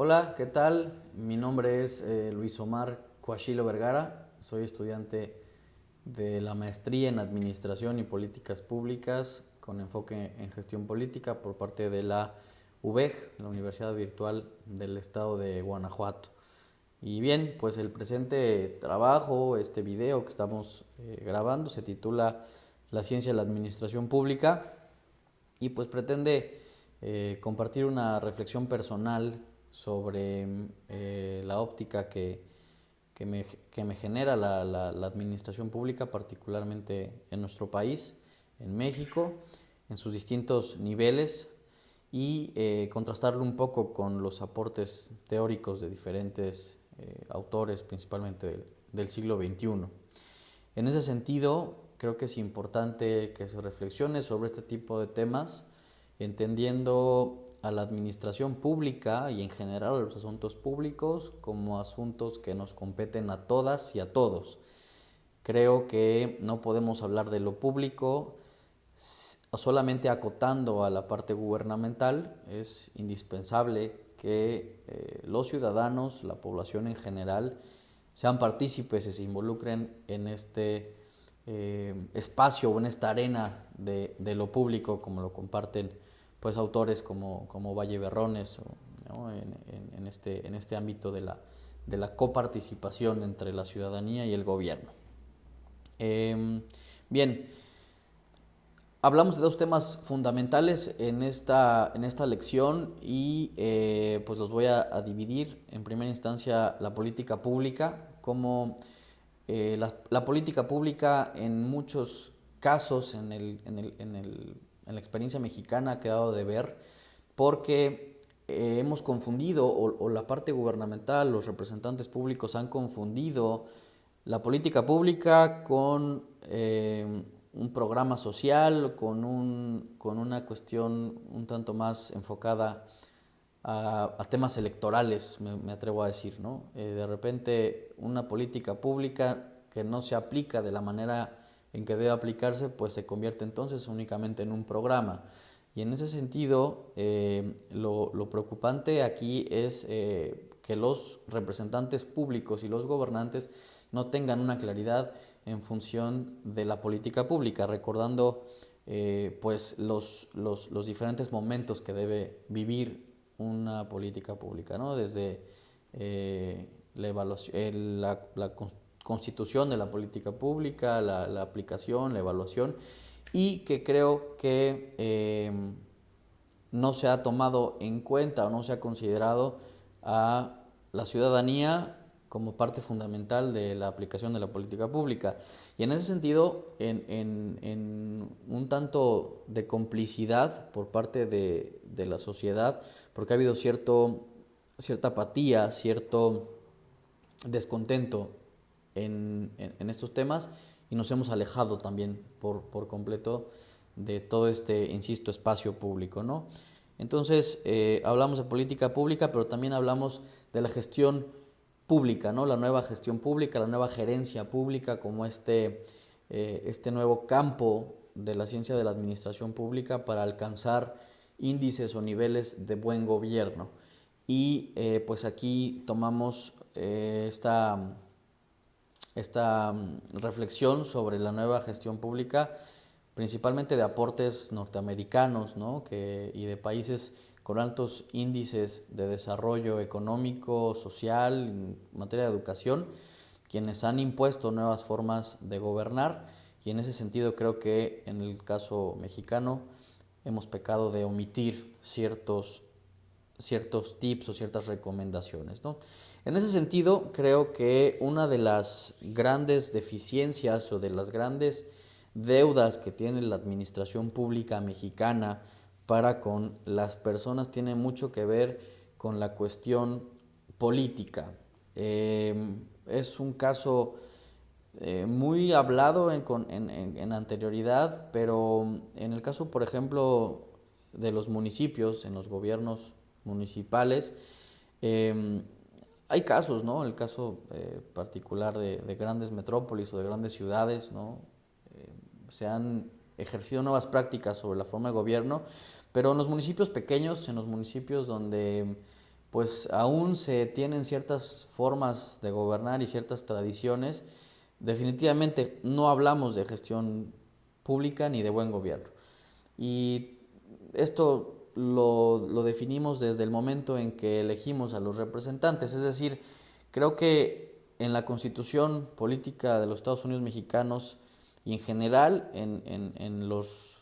Hola, ¿qué tal? Mi nombre es Luis Omar Coachilo Vergara, soy estudiante de la maestría en Administración y Políticas Públicas con enfoque en gestión política por parte de la UVEG, la Universidad Virtual del Estado de Guanajuato. Y bien, pues el presente trabajo, este video que estamos grabando se titula La ciencia de la administración pública y pues pretende compartir una reflexión personal sobre la óptica que me genera la administración pública, particularmente en nuestro país, en México, en sus distintos niveles y contrastarlo un poco con los aportes teóricos de diferentes autores, principalmente del siglo XXI. En ese sentido, creo que es importante que se reflexione sobre este tipo de temas, entendiendo a la administración pública y en general a los asuntos públicos como asuntos que nos competen a todas y a todos. Creo que no podemos hablar de lo público solamente acotando a la parte gubernamental. Es indispensable que los ciudadanos, la población en general, sean partícipes y se involucren en este espacio o en esta arena de lo público, como lo comparten pues autores como Valle Berrones, ¿no? En este ámbito de la coparticipación entre la ciudadanía y el gobierno. Bien, hablamos de dos temas fundamentales en esta lección y pues los voy a dividir. En primera instancia, la política pública, como la política pública en muchos casos en la experiencia mexicana ha quedado de ver porque hemos confundido, o la parte gubernamental, los representantes públicos han confundido la política pública con un programa social, con una cuestión un tanto más enfocada a temas electorales, me atrevo a decir, ¿no? De repente una política pública que no se aplica de la manera en que debe aplicarse, pues se convierte entonces únicamente en un programa. Y en ese sentido, lo preocupante aquí es que los representantes públicos y los gobernantes no tengan una claridad en función de la política pública, recordando pues los diferentes momentos que debe vivir una política pública, ¿no? Desde la evaluación, la constitución de la política pública, la aplicación, la evaluación, y que creo que no se ha tomado en cuenta o no se ha considerado a la ciudadanía como parte fundamental de la aplicación de la política pública. Y en ese sentido, en un tanto de complicidad por parte de la sociedad, porque ha habido cierta apatía, cierto descontento en estos temas y nos hemos alejado también por completo de todo este, insisto, espacio público, ¿no? Entonces, hablamos de política pública, pero también hablamos de la gestión pública, ¿no? La nueva gestión pública, la nueva gerencia pública, como este nuevo campo de la ciencia de la administración pública para alcanzar índices o niveles de buen gobierno. Y pues aquí tomamos esta reflexión sobre la nueva gestión pública, principalmente de aportes norteamericanos, ¿no? Y de países con altos índices de desarrollo económico, social, en materia de educación, quienes han impuesto nuevas formas de gobernar, y en ese sentido creo que en el caso mexicano hemos pecado de omitir ciertos tips o ciertas recomendaciones, ¿no? En ese sentido, creo que una de las grandes deficiencias o de las grandes deudas que tiene la administración pública mexicana para con las personas tiene mucho que ver con la cuestión política. Es un caso muy hablado en anterioridad, pero en el caso, por ejemplo, de los municipios, en los gobiernos municipales, eh, hay casos, ¿no? El caso particular de grandes metrópolis o de grandes ciudades, ¿no? Se han ejercido nuevas prácticas sobre la forma de gobierno, pero en los municipios pequeños, en los municipios donde pues aún se tienen ciertas formas de gobernar y ciertas tradiciones. Definitivamente no hablamos de gestión pública ni de buen gobierno. Y esto lo definimos desde el momento en que elegimos a los representantes. Es decir, creo que en la Constitución política de los Estados Unidos mexicanos y en general en los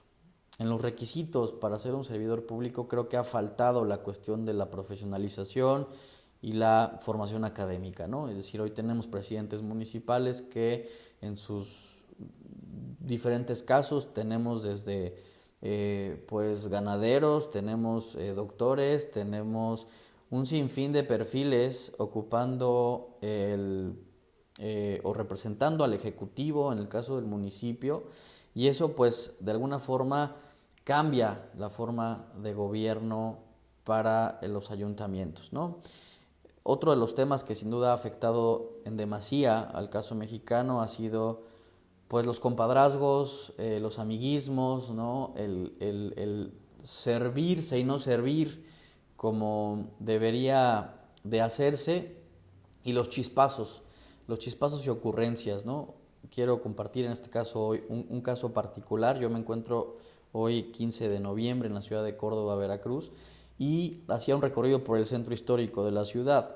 requisitos para ser un servidor público, creo que ha faltado la cuestión de la profesionalización y la formación académica, ¿no? Es decir, hoy tenemos presidentes municipales que en sus diferentes casos tenemos desde pues ganaderos, tenemos doctores, tenemos un sinfín de perfiles ocupando o representando al ejecutivo en el caso del municipio, y eso pues de alguna forma cambia la forma de gobierno para los ayuntamientos, ¿no? Otro de los temas que sin duda ha afectado en demasía al caso mexicano ha sido pues los compadrazgos, los amiguismos, ¿no? El servirse y no servir como debería de hacerse, y los chispazos y ocurrencias, ¿no? Quiero compartir en este caso hoy un caso particular. Yo me encuentro hoy 15 de noviembre en la ciudad de Córdoba, Veracruz, y hacía un recorrido por el centro histórico de la ciudad.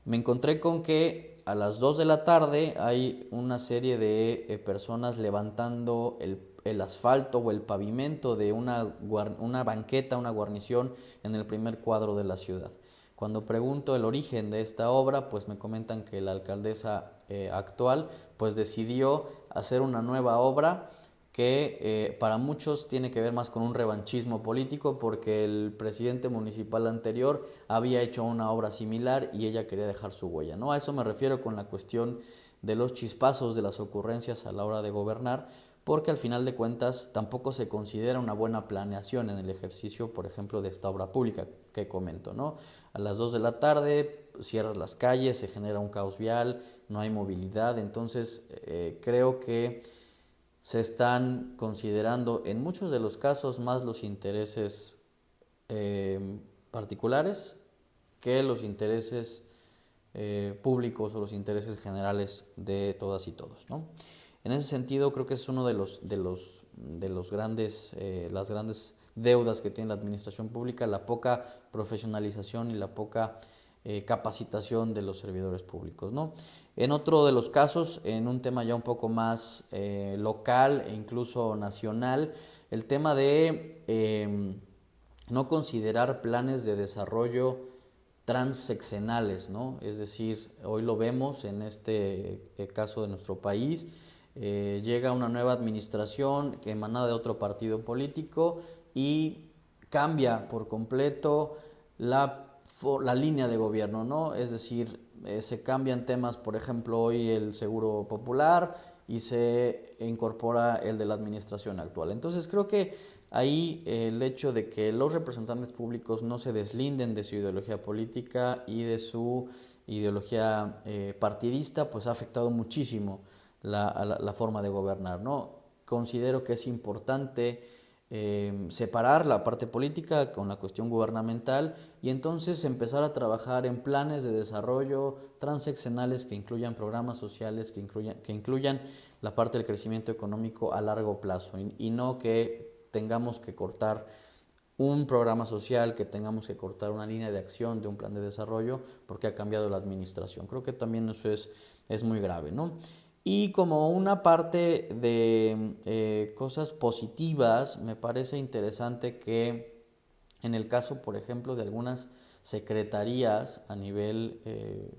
Me encontré con que a las 2 de la tarde hay una serie de personas levantando el asfalto o el pavimento de una banqueta, una guarnición en el primer cuadro de la ciudad. Cuando pregunto el origen de esta obra, pues me comentan que la alcaldesa actual pues decidió hacer una nueva obra que para muchos tiene que ver más con un revanchismo político, porque el presidente municipal anterior había hecho una obra similar y ella quería dejar su huella, ¿no? A eso me refiero con la cuestión de los chispazos, de las ocurrencias a la hora de gobernar, porque al final de cuentas tampoco se considera una buena planeación en el ejercicio, por ejemplo, de esta obra pública que comento, ¿no? A las 2 de la tarde cierras las calles, se genera un caos vial, no hay movilidad. Entonces creo que se están considerando en muchos de los casos más los intereses particulares que los intereses públicos o los intereses generales de todas y todos, ¿no? En ese sentido, creo que es uno de los grandes, las grandes deudas que tiene la administración pública, la poca profesionalización y la poca capacitación de los servidores públicos, ¿no? En otro de los casos, en un tema ya un poco más local e incluso nacional, el tema de no considerar planes de desarrollo transseccionales, ¿no? Es decir, hoy lo vemos en este caso de nuestro país. Llega una nueva administración emanada de otro partido político y cambia por completo la línea de gobierno, ¿no? Es decir, se cambian temas, por ejemplo, hoy el seguro popular y se incorpora el de la administración actual. Entonces creo que ahí el hecho de que los representantes públicos no se deslinden de su ideología política y de su ideología partidista, pues ha afectado muchísimo la forma de gobernar, ¿no? Considero que es importante separar la parte política con la cuestión gubernamental y entonces empezar a trabajar en planes de desarrollo transeccionales que incluyan programas sociales, que incluyan la parte del crecimiento económico a largo plazo, y no que tengamos que cortar un programa social, que tengamos que cortar una línea de acción de un plan de desarrollo porque ha cambiado la administración. Creo que también eso es muy grave, ¿no? Y como una parte de cosas positivas, me parece interesante que en el caso, por ejemplo, de algunas secretarías a nivel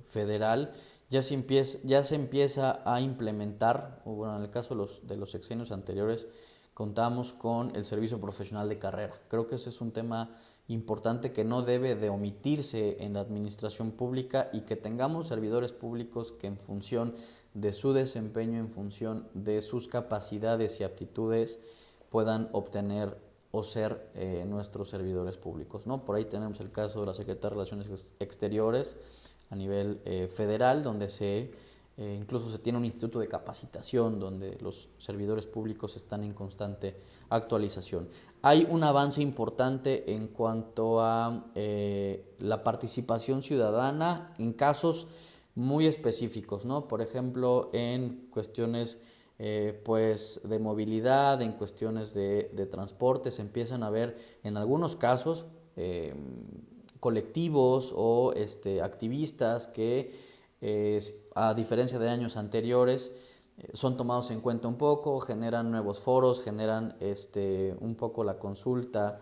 federal, ya se empieza a implementar, o bueno, en el caso de los sexenios anteriores, contamos con el servicio profesional de carrera. Creo que ese es un tema importante que no debe de omitirse en la administración pública, y que tengamos servidores públicos que en función de su desempeño, en función de sus capacidades y aptitudes, puedan obtener o ser nuestros servidores públicos, ¿no? Por ahí tenemos el caso de la Secretaría de Relaciones Exteriores a nivel federal, donde se Incluso se tiene un instituto de capacitación donde los servidores públicos están en constante actualización. Hay un avance importante en cuanto a la participación ciudadana en casos muy específicos, ¿no? Por ejemplo, en cuestiones pues de movilidad, en cuestiones de transporte, se empiezan a ver en algunos casos colectivos o activistas que a diferencia de años anteriores son tomados en cuenta un poco, generan nuevos foros, generan un poco la consulta,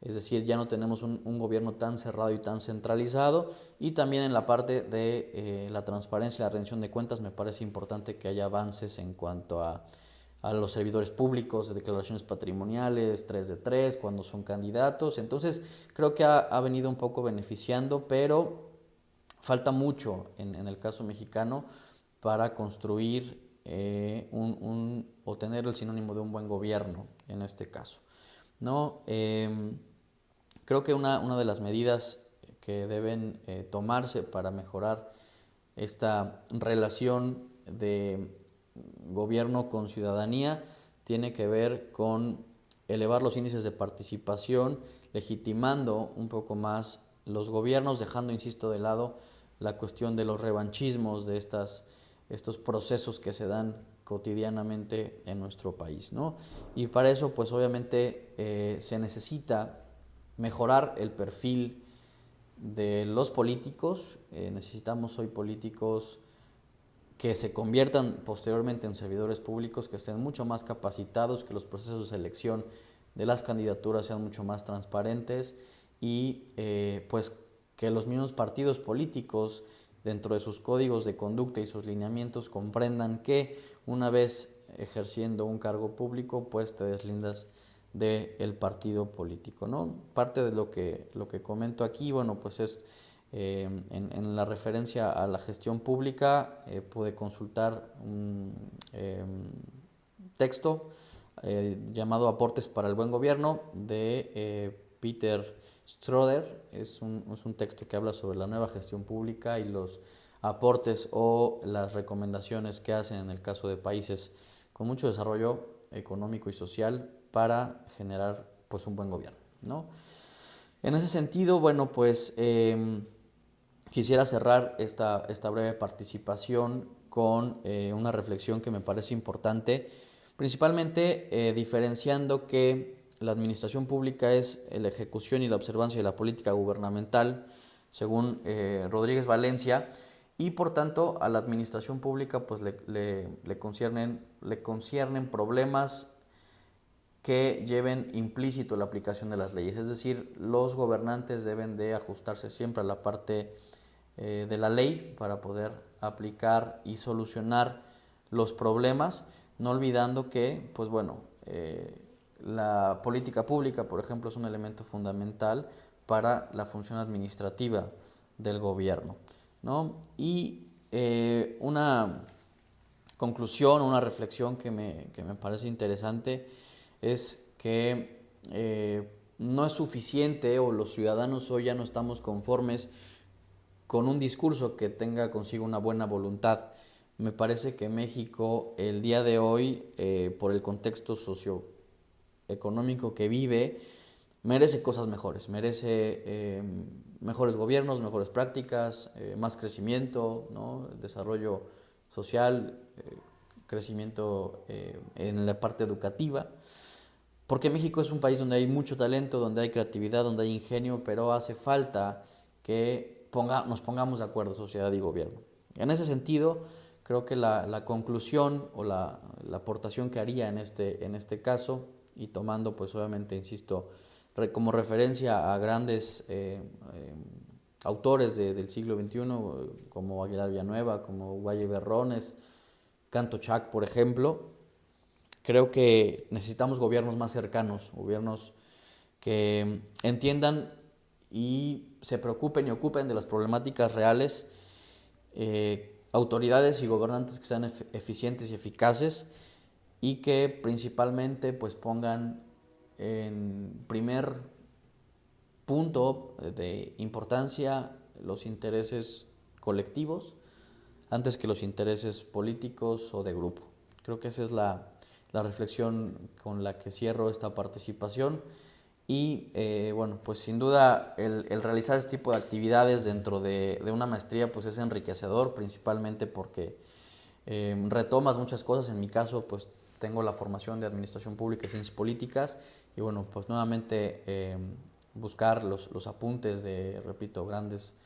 es decir, ya no tenemos un gobierno tan cerrado y tan centralizado, y también en la parte de la transparencia y la rendición de cuentas me parece importante que haya avances en cuanto a los servidores públicos, de declaraciones patrimoniales, 3 de 3, cuando son candidatos. Entonces creo que ha venido un poco beneficiando, pero falta mucho en el caso mexicano para construir o tener el sinónimo de un buen gobierno en este caso, ¿no? Creo que una de las medidas que deben tomarse para mejorar esta relación de gobierno con ciudadanía tiene que ver con elevar los índices de participación, legitimando un poco más los gobiernos, dejando, insisto, de lado la cuestión de los revanchismos, de estos procesos que se dan cotidianamente en nuestro país, ¿no? Y para eso, pues obviamente se necesita mejorar el perfil de los políticos. Necesitamos hoy políticos que se conviertan posteriormente en servidores públicos, que estén mucho más capacitados, que los procesos de selección de las candidaturas sean mucho más transparentes y pues que los mismos partidos políticos dentro de sus códigos de conducta y sus lineamientos comprendan que una vez ejerciendo un cargo público pues te deslindas del partido político, ¿no? Parte de lo que comento aquí, bueno, pues es en la referencia a la gestión pública, pude consultar un texto llamado Aportes para el Buen Gobierno de Peter Schroeder. Es un texto que habla sobre la nueva gestión pública y los aportes o las recomendaciones que hacen en el caso de países con mucho desarrollo económico y social para generar pues un buen gobierno, ¿no? En ese sentido, bueno, pues quisiera cerrar esta breve participación con una reflexión que me parece importante, principalmente diferenciando que la administración pública es la ejecución y la observancia de la política gubernamental, según Rodríguez Valencia, y por tanto a la administración pública pues le conciernen problemas que lleven implícito la aplicación de las leyes, es decir, los gobernantes deben de ajustarse siempre a la parte de la ley para poder aplicar y solucionar los problemas, no olvidando que, pues bueno, la política pública, por ejemplo, es un elemento fundamental para la función administrativa del gobierno, ¿no? Y una conclusión, una reflexión que me parece interesante es que no es suficiente, o los ciudadanos hoy ya no estamos conformes con un discurso que tenga consigo una buena voluntad. Me parece que México el día de hoy, por el contexto socioeconómico que vive, merece cosas mejores, merece mejores gobiernos, mejores prácticas, más crecimiento, ¿no? Desarrollo social, crecimiento en la parte educativa, porque México es un país donde hay mucho talento, donde hay creatividad, donde hay ingenio, pero hace falta que nos pongamos de acuerdo, sociedad y gobierno. En ese sentido, creo que la conclusión o la aportación que haría en este caso, y tomando pues obviamente, insisto, como referencia a grandes autores del siglo XXI, como Aguilar Villanueva, como Valle Berrones, Canto Chac, por ejemplo, creo que necesitamos gobiernos más cercanos, gobiernos que entiendan y se preocupen y ocupen de las problemáticas reales, autoridades y gobernantes que sean eficientes y eficaces y que principalmente pues pongan en primer punto de importancia los intereses colectivos antes que los intereses políticos o de grupo. Creo que esa es la reflexión con la que cierro esta participación. Y bueno, pues sin duda el realizar este tipo de actividades dentro de una maestría pues es enriquecedor, principalmente porque retomas muchas cosas. En mi caso pues tengo la formación de Administración Pública y Ciencias Políticas y bueno, pues nuevamente buscar los apuntes de, repito, grandes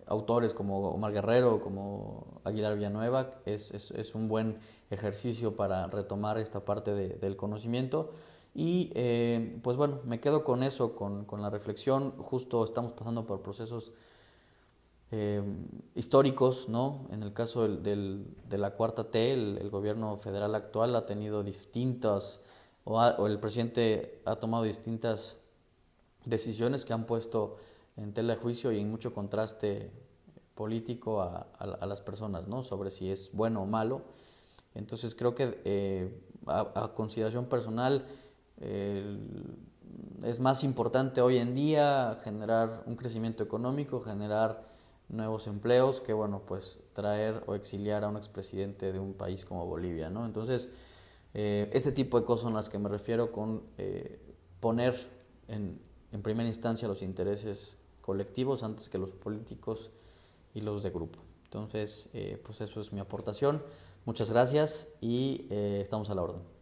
autores como Omar Guerrero, como Aguilar Villanueva, es un buen ejercicio para retomar esta parte del conocimiento. Y pues bueno, me quedo con eso, con la reflexión. Justo estamos pasando por procesos históricos, ¿no? En el caso de la cuarta T, el gobierno federal actual ha tenido distintas, o el presidente ha tomado distintas decisiones que han puesto en tela de juicio y en mucho contraste político a las personas, ¿no? Sobre si es bueno o malo. Entonces creo que a consideración personal es más importante hoy en día generar un crecimiento económico, generar nuevos empleos, que bueno, pues traer o exiliar a un expresidente de un país como Bolivia, ¿no? Entonces, ese tipo de cosas son las que me refiero con poner en primera instancia los intereses colectivos antes que los políticos y los de grupo. Entonces, pues eso es mi aportación. Muchas gracias y estamos a la orden.